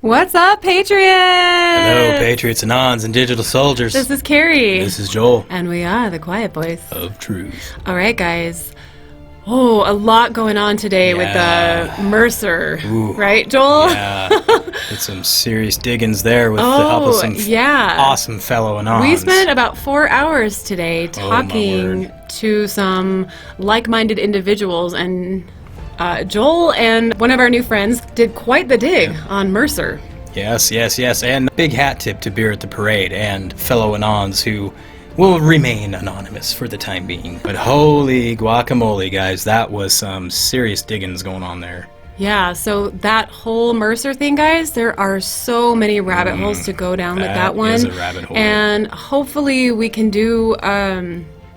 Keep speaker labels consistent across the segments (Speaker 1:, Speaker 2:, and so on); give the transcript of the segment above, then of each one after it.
Speaker 1: What's up, Patriots?
Speaker 2: Hello, Patriots, Anons, and digital soldiers.
Speaker 1: This is Kerry.
Speaker 2: This is Joel.
Speaker 1: And we are the quiet voice
Speaker 2: of truth.
Speaker 1: Alright, guys. Oh, a lot going on today with the Mercer.
Speaker 2: Ooh.
Speaker 1: Right, Joel?
Speaker 2: Yeah. Did some serious diggins there with the help of some awesome fellow Anons.
Speaker 1: We spent about 4 hours today talking to some like-minded individuals, and Joel and one of our new friends did quite the dig on Mercer.
Speaker 2: Yes. And big hat tip to Beer at the Parade and fellow Anons who will remain anonymous for the time being. But holy guacamole, guys, that was some serious diggins going on there.
Speaker 1: Yeah, so that whole Mercer thing, guys, there are so many rabbit holes to go down with that one.
Speaker 2: That is a rabbit hole.
Speaker 1: And hopefully we can do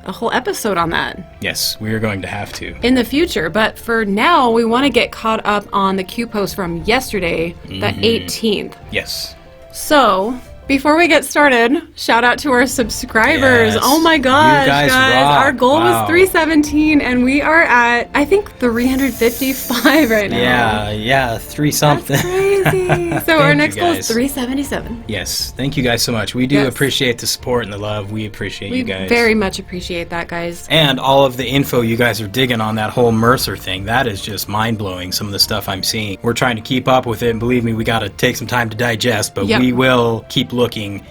Speaker 1: a whole episode on that.
Speaker 2: Yes, we are going to have to.
Speaker 1: In the future, but for now, we want to get caught up on the Q post from yesterday, the 18th.
Speaker 2: Yes.
Speaker 1: So, before we get started, shout out to our subscribers.
Speaker 2: Yes.
Speaker 1: Oh my gosh,
Speaker 2: you guys rock.
Speaker 1: Our goal was 317 and we are at, I think, 355 right now.
Speaker 2: Yeah, 3 something.
Speaker 1: That's crazy. So our next goal is 377.
Speaker 2: Yes, thank you guys so much. We do appreciate the support and the love. We appreciate you guys.
Speaker 1: We very much appreciate that, guys.
Speaker 2: And all of the info you guys are digging on that whole Mercer thing, that is just mind-blowing, some of the stuff I'm seeing. We're trying to keep up with it, and believe me, we got to take some time to digest, but we will keep looking.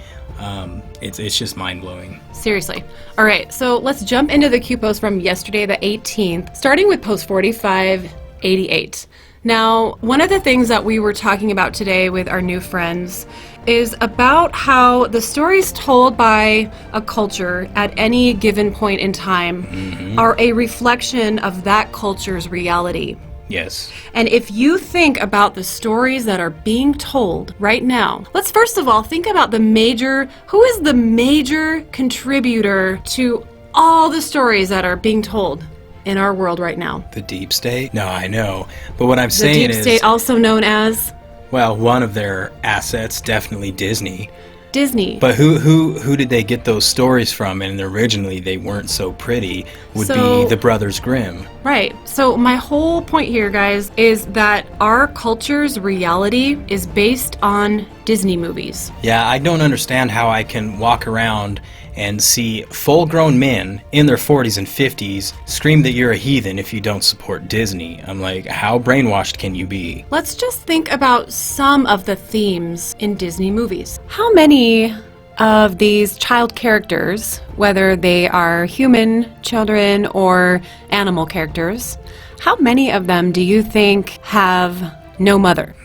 Speaker 2: It's just mind-blowing.
Speaker 1: Seriously. All right, so let's jump into the Q post from yesterday, the 18th, starting with post 4588. Now, one of the things that we were talking about today with our new friends is about how the stories told by a culture at any given point in time are a reflection of that culture's reality.
Speaker 2: Yes.
Speaker 1: And if you think about the stories that are being told right now, let's first of all think about who is the major contributor to all the stories that are being told in our world right now?
Speaker 2: The deep state? No, I know. But what I'm saying is...
Speaker 1: The deep state, also known as?
Speaker 2: Well, one of their assets, definitely Disney.
Speaker 1: Disney.
Speaker 2: But who did they get those stories from? And originally they weren't so pretty. Would be the Brothers Grimm.
Speaker 1: Right. So my whole point here, guys, is that our culture's reality is based on Disney movies.
Speaker 2: Yeah, I don't understand how I can walk around and see full-grown men in their 40s and 50s scream that you're a heathen if you don't support Disney. I'm like, how brainwashed can you be?
Speaker 1: Let's just think about some of the themes in Disney movies. How many of these child characters, whether they are human children or animal characters, how many of them do you think have no mother?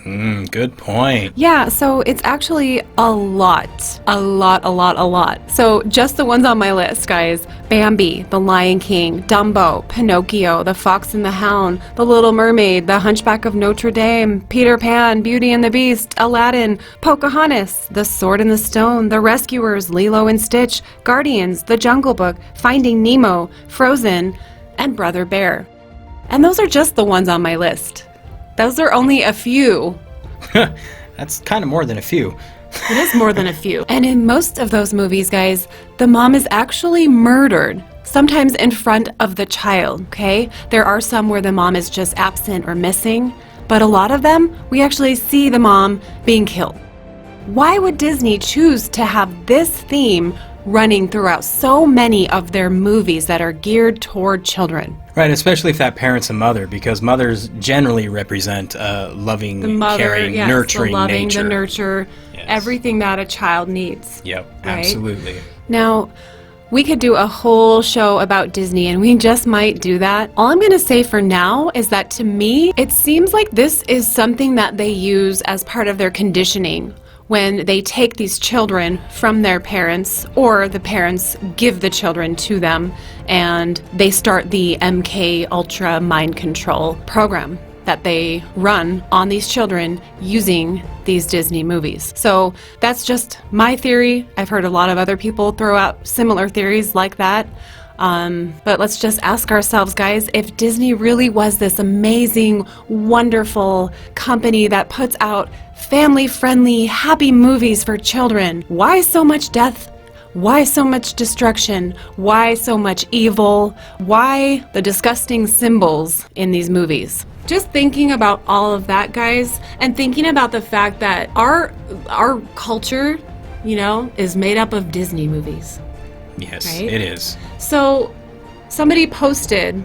Speaker 2: Good point.
Speaker 1: Yeah, so it's actually a lot. So just the ones on my list, guys. Bambi, The Lion King, Dumbo, Pinocchio, The Fox and the Hound, The Little Mermaid, The Hunchback of Notre Dame, Peter Pan, Beauty and the Beast, Aladdin, Pocahontas, The Sword and the Stone, The Rescuers, Lilo and Stitch, Guardians, The Jungle Book, Finding Nemo, Frozen, and Brother Bear. And those are just the ones on my list. Those are only a few.
Speaker 2: That's kind of more than a few.
Speaker 1: It is more than a few. And in most of those movies, guys, the mom is actually murdered, sometimes in front of the child, okay? There are some where the mom is just absent or missing, but a lot of them, we actually see the mom being killed. Why would Disney choose to have this theme running throughout so many of their movies that are geared toward children?
Speaker 2: Right, especially if that parent's a mother, because mothers generally represent loving, caring, nurturing
Speaker 1: the loving,
Speaker 2: nature.
Speaker 1: The nurture, everything that a child needs.
Speaker 2: Yep,
Speaker 1: right?
Speaker 2: Absolutely.
Speaker 1: Now, we could do a whole show about Disney, and we just might do that. All I'm going to say for now is that to me, it seems like this is something that they use as part of their conditioning when they take these children from their parents, or the parents give the children to them, and they start the MK Ultra mind control program that they run on these children using these Disney movies. So that's just my theory. I've heard a lot of other people throw out similar theories like that. But let's just ask ourselves, guys, if Disney really was this amazing, wonderful company that puts out family-friendly, happy movies for children, why so much death? Why so much destruction? Why so much evil? Why the disgusting symbols in these movies? just thinking about all of that, guys, and thinking about the fact that our culture, is made up of Disney movies.
Speaker 2: Yes,
Speaker 1: right?
Speaker 2: It is.
Speaker 1: So somebody posted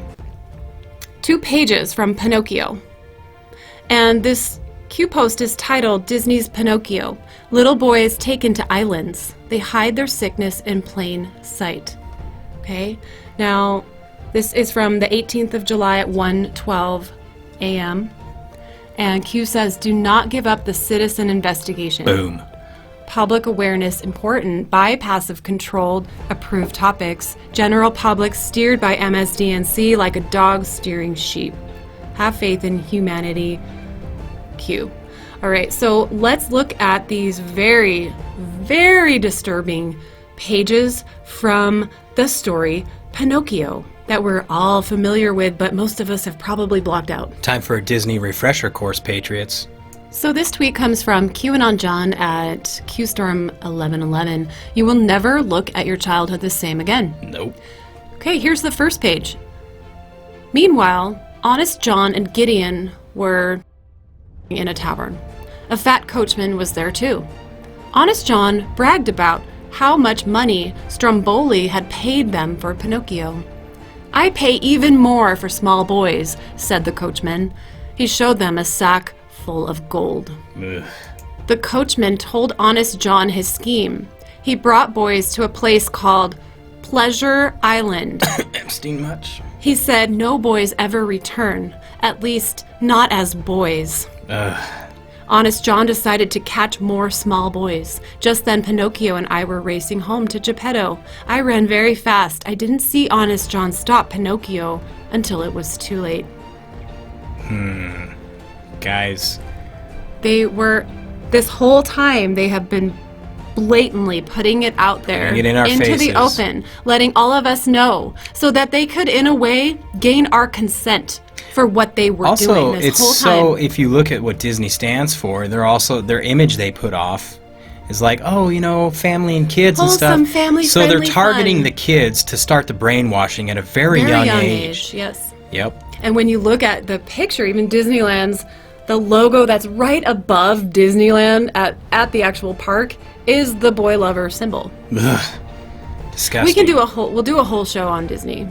Speaker 1: 2 pages from Pinocchio. And this Q post is titled Disney's Pinocchio. Little boys taken to islands. They hide their sickness in plain sight. Okay? Now, this is from the 18th of July at 1:12 a.m. And Q says, do not give up the citizen investigation.
Speaker 2: Boom.
Speaker 1: Public awareness important, bypass of controlled, approved topics, general public steered by MSDNC like a dog steering sheep. Have faith in humanity, Q. All right, so let's look at these very, very disturbing pages from the story Pinocchio that we're all familiar with, but most of us have probably blocked out.
Speaker 2: Time for a Disney refresher course, Patriots.
Speaker 1: So this tweet comes from Qanon John at QStorm1111. You will never look at your childhood the same again.
Speaker 2: Nope.
Speaker 1: Okay, here's the first page. Meanwhile, Honest John and Gideon were in a tavern. A fat coachman was there too. Honest John bragged about how much money Stromboli had paid them for Pinocchio. I pay even more for small boys, said the coachman. He showed them a sack full of gold.
Speaker 2: Ugh.
Speaker 1: The coachman told Honest John his scheme. He brought boys to a place called Pleasure Island.
Speaker 2: Epstein much?
Speaker 1: He said no boys ever return, at least not as boys. Honest John decided to catch more small boys. Just then Pinocchio and I were racing home to Geppetto. I ran very fast. I didn't see Honest John stop Pinocchio until it was too late.
Speaker 2: Guys.
Speaker 1: This whole time, they have been blatantly putting it out there into the open, letting all of us know so that they could, in a way, gain our consent for what they were doing this whole time.
Speaker 2: Also, if you look at what Disney stands for, their image they put off is like, family and kids and stuff.
Speaker 1: Wholesome, family-friendly
Speaker 2: So they're targeting
Speaker 1: fun.
Speaker 2: the kids to start the brainwashing at a very young age.
Speaker 1: Yes.
Speaker 2: Yep.
Speaker 1: And when you look at the picture, even Disneyland's, the logo that's right above Disneyland at the actual park is the boy lover symbol.
Speaker 2: Ugh. Disgusting.
Speaker 1: We'll do a whole show on Disney.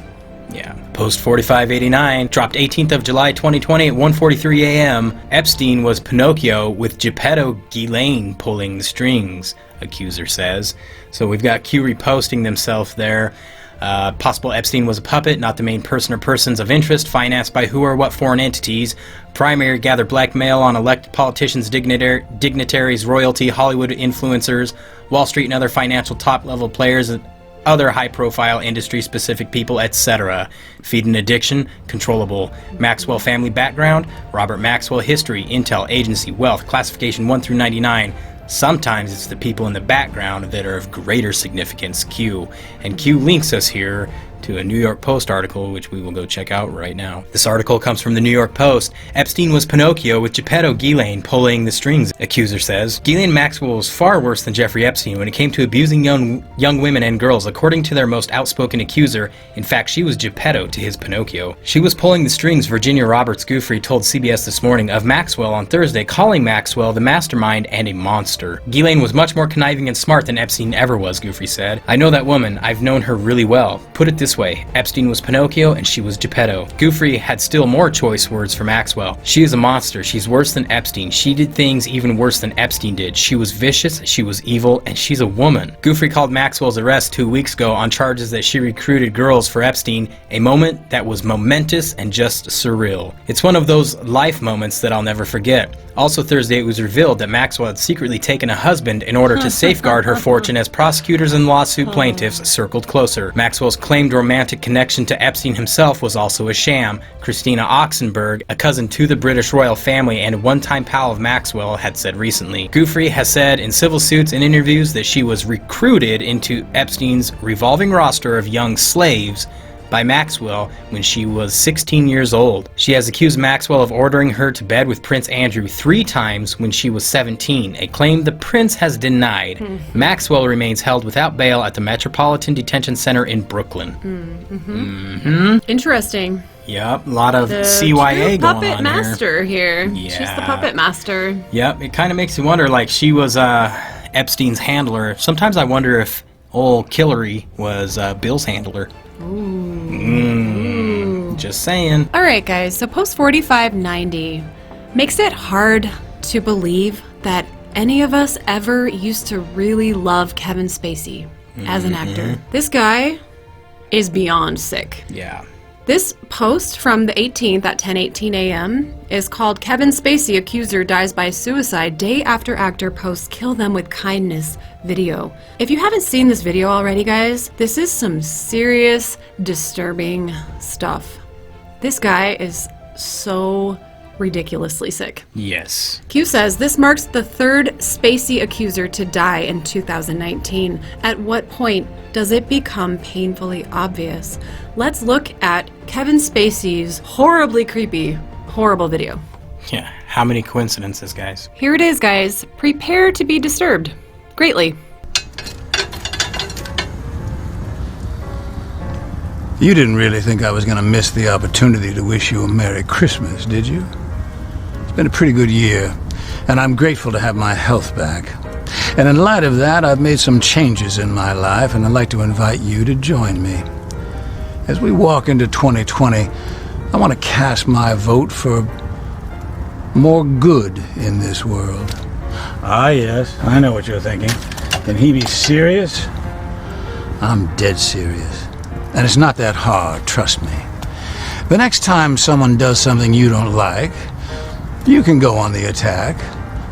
Speaker 2: Yeah. Post 4589 dropped 18th of July 2020 at 1:43 a.m. Epstein was Pinocchio with Geppetto Ghislaine pulling the strings, accuser says. So we've got Q reposting themselves there. Possible Epstein was a puppet, not the main person or persons of interest, financed by who or what foreign entities, primary gather blackmail on elected politicians, dignitaries, royalty, Hollywood influencers, Wall Street and other financial top-level players, and other high-profile industry-specific people, etc. Feed an addiction, controllable. Maxwell family background, Robert Maxwell history, intel, agency, wealth, classification 1 through 99. Sometimes it's the people in the background that are of greater significance, Q. And Q links us here to a New York Post article, which we will go check out right now. This article comes from the New York Post. Epstein was Pinocchio with Geppetto Ghislaine pulling the strings, accuser says. Ghislaine Maxwell was far worse than Jeffrey Epstein when it came to abusing young women and girls, according to their most outspoken accuser. In fact, she was Geppetto to his Pinocchio. She was pulling the strings, Virginia Roberts Giuffre told CBS This Morning of Maxwell on Thursday, calling Maxwell the mastermind and a monster. Ghislaine was much more conniving and smart than Epstein ever was, Giuffre said. I know that woman. I've known her really well. Put it this way, Epstein was Pinocchio and she was Geppetto. Giuffre had still more choice words for Maxwell. She is a monster. She's worse than Epstein. She did things even worse than Epstein did. She was vicious, she was evil, and she's a woman. Giuffre called Maxwell's arrest 2 weeks ago on charges that she recruited girls for Epstein, a moment that was momentous and just surreal. It's one of those life moments that I'll never forget. Also Thursday, it was revealed that Maxwell had secretly taken a husband in order to safeguard her fortune as prosecutors and lawsuit plaintiffs circled closer. Maxwell's claimed romantic connection to Epstein himself was also a sham. Christina Oxenberg, a cousin to the British royal family and a one-time pal of Maxwell, had said recently. Giuffre has said in civil suits and interviews that she was recruited into Epstein's revolving roster of young slaves by Maxwell when she was 16 years old. She has accused Maxwell of ordering her to bed with Prince Andrew 3 times when she was 17, a claim the prince has denied. Maxwell remains held without bail at the Metropolitan Detention Center in Brooklyn.
Speaker 1: Interesting.
Speaker 2: Yep, a lot of
Speaker 1: The
Speaker 2: CYA
Speaker 1: true
Speaker 2: going
Speaker 1: puppet
Speaker 2: on
Speaker 1: master here.
Speaker 2: Yeah.
Speaker 1: She's the puppet master.
Speaker 2: Yep, it kind of makes you wonder, like, she was Epstein's handler. Sometimes I wonder if old Hillary was Bill's handler.
Speaker 1: Ooh.
Speaker 2: Just saying.
Speaker 1: All right, guys, so post 4590 makes it hard to believe that any of us ever used to really love Kevin Spacey as an actor. This guy is beyond sick.
Speaker 2: Yeah.
Speaker 1: This post from the 18th at 10:18 a.m. is called Kevin Spacey Accuser Dies by Suicide Day After Actor Posts Kill Them with Kindness video. If you haven't seen this video already, guys, this is some serious, disturbing stuff. This guy is so ridiculously sick.
Speaker 2: Yes.
Speaker 1: Q says, this marks the third Spacey accuser to die in 2019. At what point does it become painfully obvious? Let's look at Kevin Spacey's horribly creepy, horrible video.
Speaker 2: Yeah, how many coincidences, guys?
Speaker 1: Here it is, guys. Prepare to be disturbed. Greatly.
Speaker 3: You didn't really think I was going to miss the opportunity to wish you a Merry Christmas, did you? It's been a pretty good year, and I'm grateful to have my health back. And in light of that, I've made some changes in my life, and I'd like to invite you to join me. As we walk into 2020, I want to cast my vote for more good in this world. Ah, yes, I know what you're thinking. Can he be serious? I'm dead serious. And it's not that hard, trust me. The next time someone does something you don't like, you can go on the attack,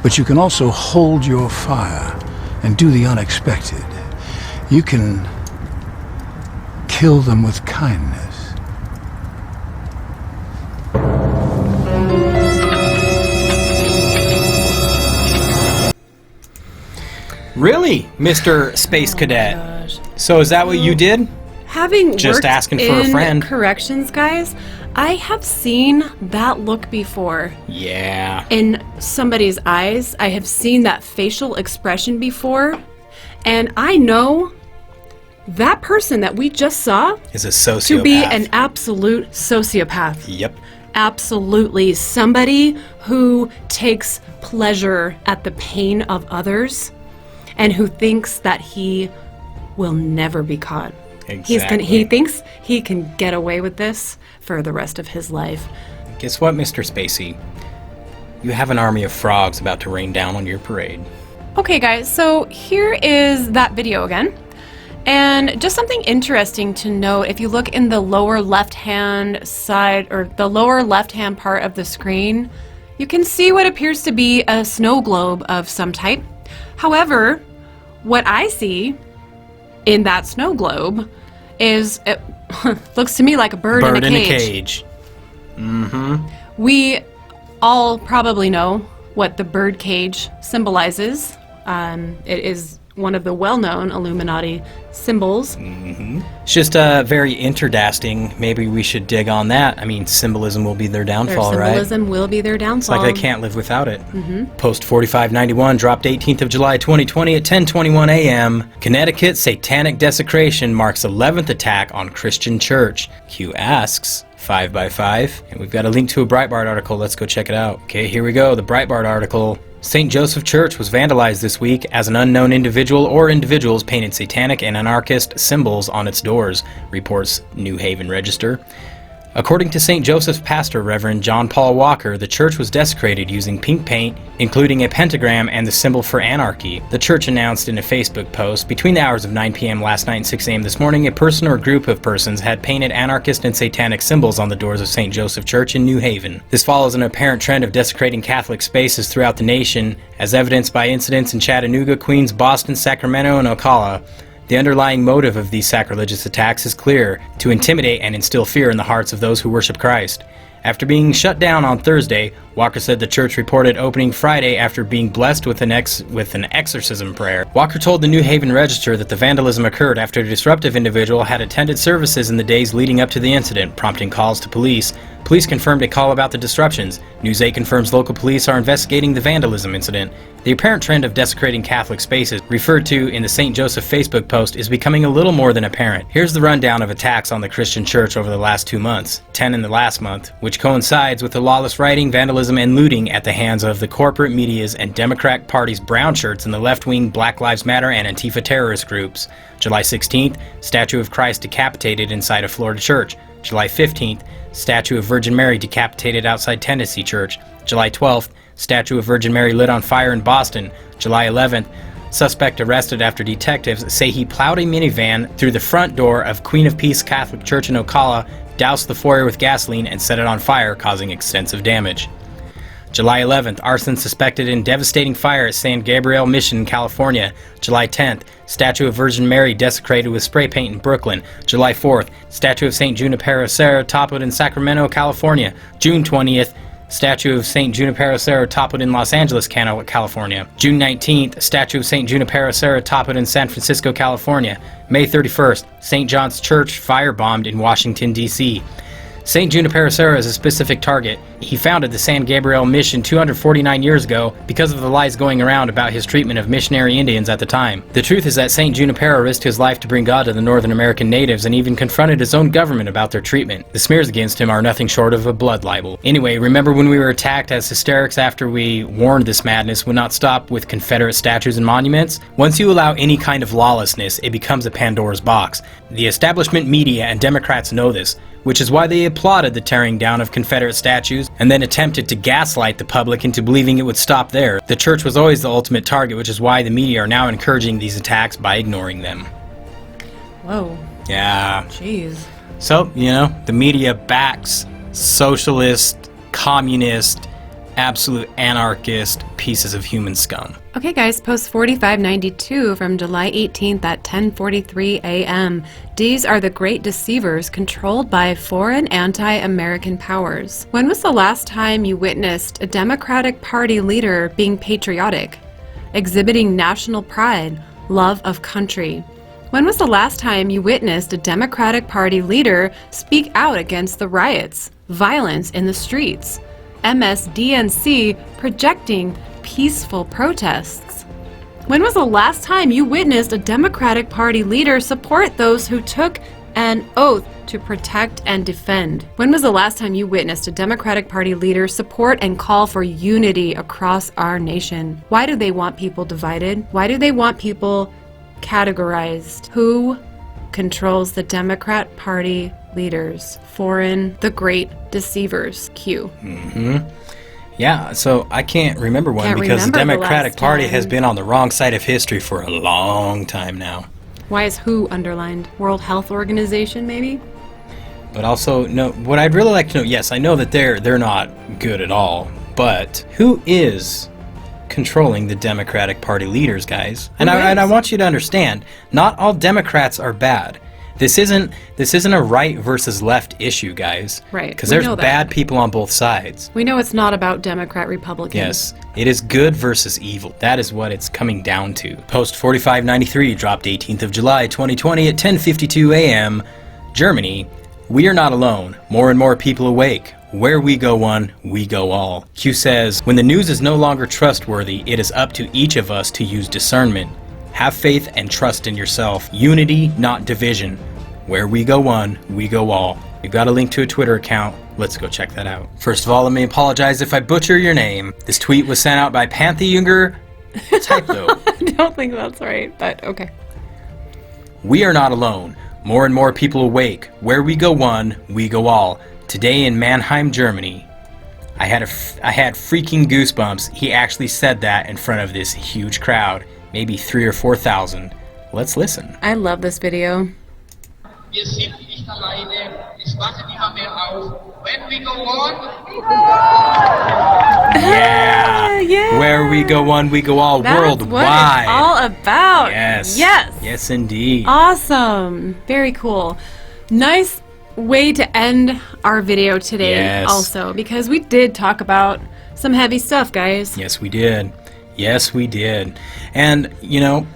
Speaker 3: but you can also hold your fire and do the unexpected. You can kill them with kindness.
Speaker 2: Really, Mr. Space Cadet?
Speaker 1: Gosh.
Speaker 2: So is that what you did?
Speaker 1: Having
Speaker 2: Just
Speaker 1: worked
Speaker 2: asking for a
Speaker 1: in
Speaker 2: friend.
Speaker 1: corrections, guys, I have seen that look before.
Speaker 2: Yeah.
Speaker 1: In somebody's eyes, I have seen that facial expression before, and I know that person that we just saw
Speaker 2: Is a sociopath.
Speaker 1: to be an absolute sociopath.
Speaker 2: Yep.
Speaker 1: Absolutely. Somebody who takes pleasure at the pain of others and who thinks that he will never be caught.
Speaker 2: Exactly.
Speaker 1: He thinks he can get away with this for the rest of his life.
Speaker 2: Guess what, Mr. Spacey? You have an army of frogs about to rain down on your parade.
Speaker 1: Okay, guys, so here is that video again. And just something interesting to note, if you look in the lower left-hand side, or the lower left-hand part of the screen, you can see what appears to be a snow globe of some type. However, what I see in that snow globe is, it looks to me like a bird in a cage.
Speaker 2: Mm-hmm.
Speaker 1: We all probably know what the bird cage symbolizes. It is one of the well-known Illuminati symbols.
Speaker 2: Mm-hmm. It's just very interdasting. Maybe we should dig on that. I mean, symbolism will be their downfall,
Speaker 1: Their
Speaker 2: right?
Speaker 1: symbolism will be their downfall.
Speaker 2: It's like they can't live without it. Post 4591 dropped 18th of July 2020 at 10:21 a.m. Connecticut satanic desecration marks 11th attack on Christian church. Q asks, 5 by 5, and we've got a link to a Breitbart article. Let's go check it out. Okay, here we go. The Breitbart article. St. Joseph Church was vandalized this week as an unknown individual or individuals painted satanic and anarchist symbols on its doors, reports New Haven Register. According to St. Joseph's pastor, Reverend John Paul Walker, the church was desecrated using pink paint, including a pentagram and the symbol for anarchy. The church announced in a Facebook post, between the hours of 9 p.m. last night and 6 a.m. this morning, a person or group of persons had painted anarchist and satanic symbols on the doors of St. Joseph Church in New Haven. This follows an apparent trend of desecrating Catholic spaces throughout the nation, as evidenced by incidents in Chattanooga, Queens, Boston, Sacramento, and Ocala. The underlying motive of these sacrilegious attacks is clear: to intimidate and instill fear in the hearts of those who worship Christ. After being shut down on Thursday, Walker said the church reported opening Friday after being blessed with an exorcism prayer. Walker told the New Haven Register that the vandalism occurred after a disruptive individual had attended services in the days leading up to the incident, prompting calls to police. Police confirmed a call about the disruptions. News 8 confirms local police are investigating the vandalism incident. The apparent trend of desecrating Catholic spaces, referred to in the St. Joseph Facebook post, is becoming a little more than apparent. Here's the rundown of attacks on the Christian church over the last 2 months. 10 in the last month, which coincides with the lawless rioting, vandalism, and looting at the hands of the corporate media's and Democratic Party's brown shirts and the left-wing Black Lives Matter and Antifa terrorist groups. July 16th, statue of Christ decapitated inside a Florida church. July 15th, statue of Virgin Mary decapitated outside Tennessee Church. July 12th, statue of Virgin Mary lit on fire in Boston. July 11th, suspect arrested after detectives say he plowed a minivan through the front door of Queen of Peace Catholic Church in Ocala, doused the foyer with gasoline, and set it on fire, causing extensive damage. July 11th, arson suspected in devastating fire at San Gabriel Mission, California. July 10th, statue of Virgin Mary desecrated with spray paint in Brooklyn. July 4th, statue of St. Junipero Serra toppled in Sacramento, California. June 20th, statue of St. Junipero Serra toppled in Los Angeles, California. June 19th, statue of St. Junipero Serra toppled in San Francisco, California. May 31st, St. John's Church firebombed in Washington, D.C. St. Junipero Serra is a specific target. He founded the San Gabriel Mission 249 years ago because of the lies going around about his treatment of missionary Indians at the time. The truth is that St. Junipero risked his life to bring God to the Northern American natives and even confronted his own government about their treatment. The smears against him are nothing short of a blood libel. Anyway, remember when we were attacked as hysterics after we warned this madness would not stop with Confederate statues and monuments? Once you allow any kind of lawlessness, it becomes a Pandora's box. The establishment media and Democrats know this, which is why they applauded the tearing down of Confederate statues and then attempted to gaslight the public into believing it would stop there. The church was always the ultimate target, which is why the media are now encouraging these attacks by ignoring them.
Speaker 1: Whoa.
Speaker 2: Yeah.
Speaker 1: Jeez.
Speaker 2: So, you know, the media backs socialist, communist, absolute anarchist pieces of human scum.
Speaker 1: Okay guys, post 4592 from July 18th at 10:43 a.m. These are the great deceivers controlled by foreign anti-American powers. When was the last time you witnessed a Democratic Party leader being patriotic, exhibiting national pride, love of country? When was the last time you witnessed a Democratic Party leader speak out against the riots, violence in the streets? MSDNC projecting peaceful protests. When was the last time you witnessed a Democratic Party leader support those who took an oath to protect and defend? When was the last time you witnessed a Democratic Party leader support and call for unity across our nation? Why do they want people divided? Why do they want people categorized? Who controls the Democrat Party leaders? Foreign, the great deceivers. Q.
Speaker 2: Yeah, so I can't remember one because the Democratic Party has been on the wrong side of history for a long time now.
Speaker 1: Why is WHO underlined? World Health Organization, maybe?
Speaker 2: But also, no, what I'd really like to know, yes, I know that they're not good at all, but who is controlling the Democratic Party leaders, guys? And I want you to understand, not all Democrats are bad. This isn't a right versus left issue, guys.
Speaker 1: Right.
Speaker 2: Because there's bad people on both sides.
Speaker 1: We know it's not about Democrat, Republican.
Speaker 2: Yes. It is good versus evil. That is what it's coming down to. Post 4593 dropped 18th of July 2020 at 10:52 a.m. Germany. We are not alone. More and more people awake. Where we go one, we go all. Q says, when the news is no longer trustworthy, it is up to each of us to use discernment. Have faith and trust in yourself. Unity, not division. Where we go one, we go all. We've got a link to a Twitter account. Let's go check that out. First of all, let me apologize if I butcher your name. This tweet was sent out by Panthyunger Typo.
Speaker 1: I don't think that's right, but okay.
Speaker 2: We are not alone. More and more people awake. Where we go one, we go all. Today in Mannheim, Germany. I had freaking goosebumps. He actually said that in front of this huge crowd. Maybe 3,000 or 4,000. Let's listen.
Speaker 1: I love this video.
Speaker 4: Wir sind nicht alleine. Es wacht immer mehr auf. When we go on.
Speaker 2: Yeah.
Speaker 1: Yeah.
Speaker 2: Where we go one, we go all.
Speaker 1: That's
Speaker 2: worldwide.
Speaker 1: What it's all about.
Speaker 2: Yes.
Speaker 1: Yes.
Speaker 2: Yes, indeed.
Speaker 1: Awesome. Very cool. Nice way to end our video today.
Speaker 2: Yes.
Speaker 1: Also, because we did talk about some heavy stuff, guys.
Speaker 2: Yes, we did. Yes, we did. And, you know,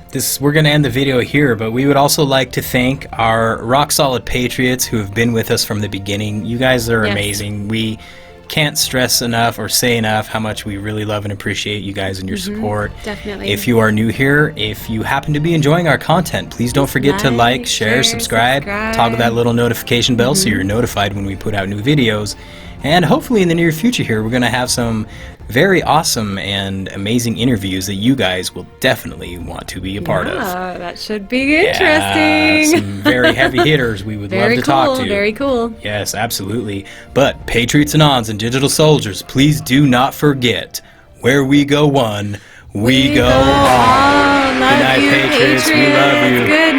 Speaker 2: we're going to end the video here, but we would also like to thank our rock-solid Patriots who have been with us from the beginning. You guys are amazing. We can't stress enough or say enough how much we really love and appreciate you guys and your support.
Speaker 1: Definitely.
Speaker 2: If you are new here, if you happen to be enjoying our content, please don't forget to like, share, subscribe, toggle that little notification bell so you're notified when we put out new videos. And hopefully in the near future here, we're going to have some very awesome and amazing interviews that you guys will definitely want to be a part of.
Speaker 1: Yeah, that should be interesting.
Speaker 2: Some very heavy hitters we would love to talk to.
Speaker 1: Very cool.
Speaker 2: Yes, absolutely. But Patriots, Anons, and Digital Soldiers, please do not forget, where we go one, we go on.
Speaker 1: Good night,
Speaker 2: Patriots. We love you.
Speaker 1: Good